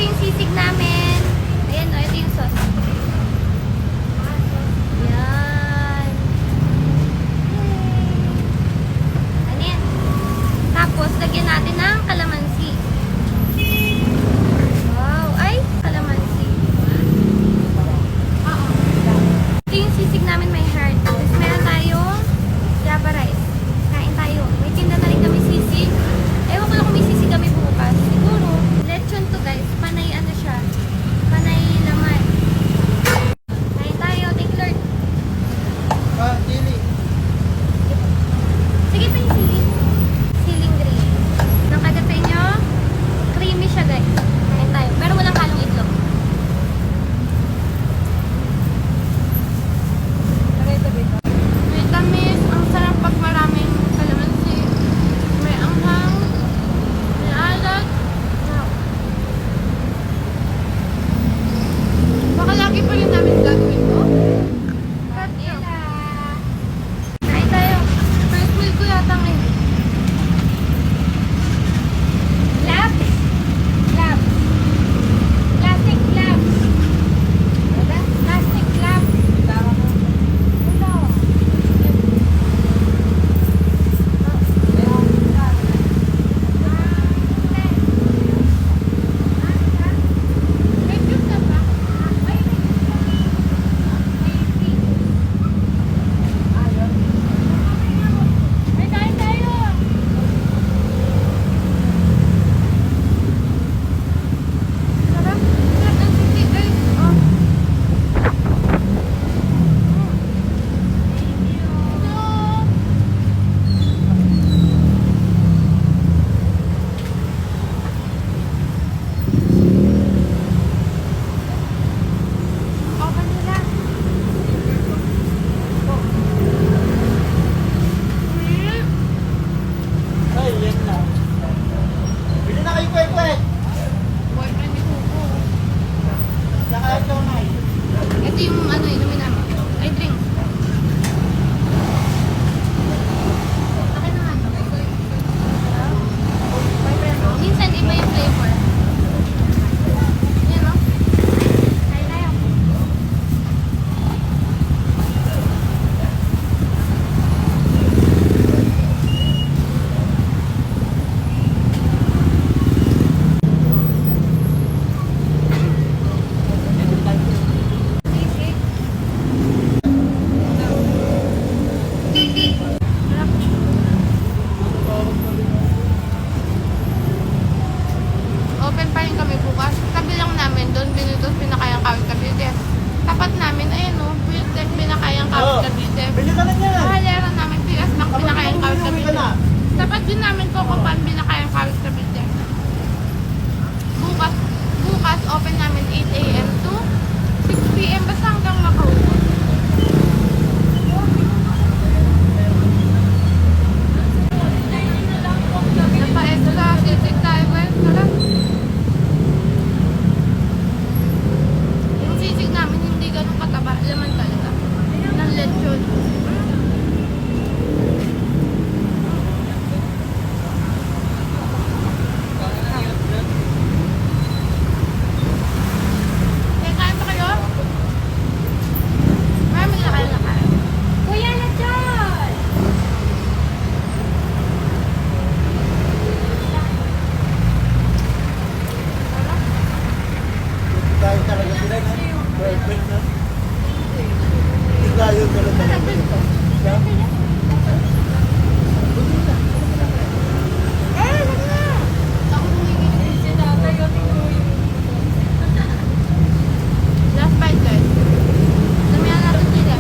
yung sisig namin. Ayan o, ito yung sauce. Yan. Ano yan? Tapos, lagyan natin ng kalamansi. Wow, ay, kalamansi. Oo. Ito yung sisig namin, may heart. Tapos, meron tayong java rice. Kain tayo. May tinda na rin kami sisig. Ewan ko lang kung may sisig kami bukas. Siguro, lechon to guys. Panay ano siya. Panay laman. Kain tayo. Take Lord. Dili. Sige pa yung siling. Siling green. Nang kagat sa inyo, creamy siya guys. Kain tayo. Pero walang halong itlog. May tamis. Ang sarap pag maraming kalamansi. May anghang. May alat. Wow. Baka lagi pa rin namin gagawin to. Manila. Kain tayo. First meal ko yata ngayon. Labs. Labs. Plastic labs. Plastic labs. Hello. May juice na ba? Ay, may juice na. May tea. Ay, kain tayo. Sarap. Sarap ng sisig, guys. Oh. Hello. Open nila. Ay, yan na. Bili na kayo kwek-kwek. Boyfriend ni Kuko. Saka ito na eh. Ito yung ano, inumin namin. Ay, drink. Akin na nga to. Boyfriend mo. Minsan iba yung flavor. Yan o. Kain tayo. Sisig. Sarap. Open pa rin kami bukas. Tabi lang namin doon, Binitos, Pinakayang Kawit Cavite. Tapat namin, ayan o, Buildek, Pinakayang Kawit Cavite. Bili ka na niyan. Kahalera namin, Pilas ng Pinakayang Kawit Bili ka Cavite. na. Tapat din namin Cocopan, Pinakayang Kawit Cavite. Bukas, open namin 8 a.m. to 6 p.m. basta hanggang makaubos. Napa-extra, sisig tayo, guys. Sarap. Yung sisig namin hindi ganun kataba, laman talaga. Ng lechon. Okay, kain pa kayo? Marami na kayo na kain. Kuya na dyan! Tayo talaga sila na. Perfect na. Tayo talaga. Last bite, guys. Damihan natin sila.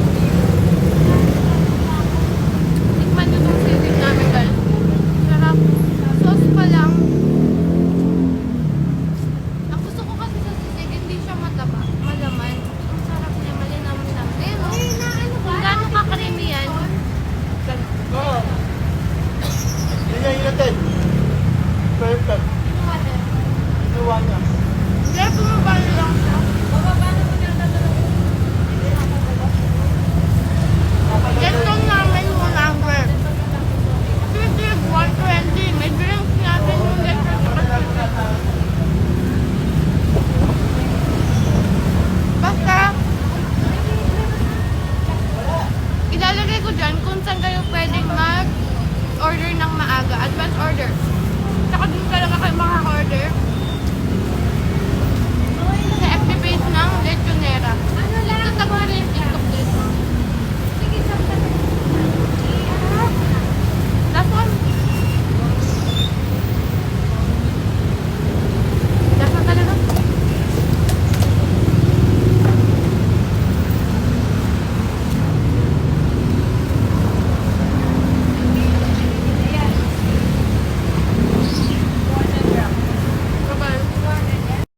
Tikman nyo itong sisig namin, guys. Sarap. Sauce pa lang. Ang gusto ko kasi sa sisig, hindi siya mataba. Malaman. Ang sarap niya, malinam-nam. Eh, no? Kung gaano ka-creamy yan. Oo. Yun yung inatin. Perfect. Inuwa niya. Kaya bumaba na lang siya. Lechon namin 100. Sisig 120. May drinks natin yung lechon. order. Tsaka dun talaga kayo makaka-order. Sa FB page ng Lechonera. Ano lang? Ito tag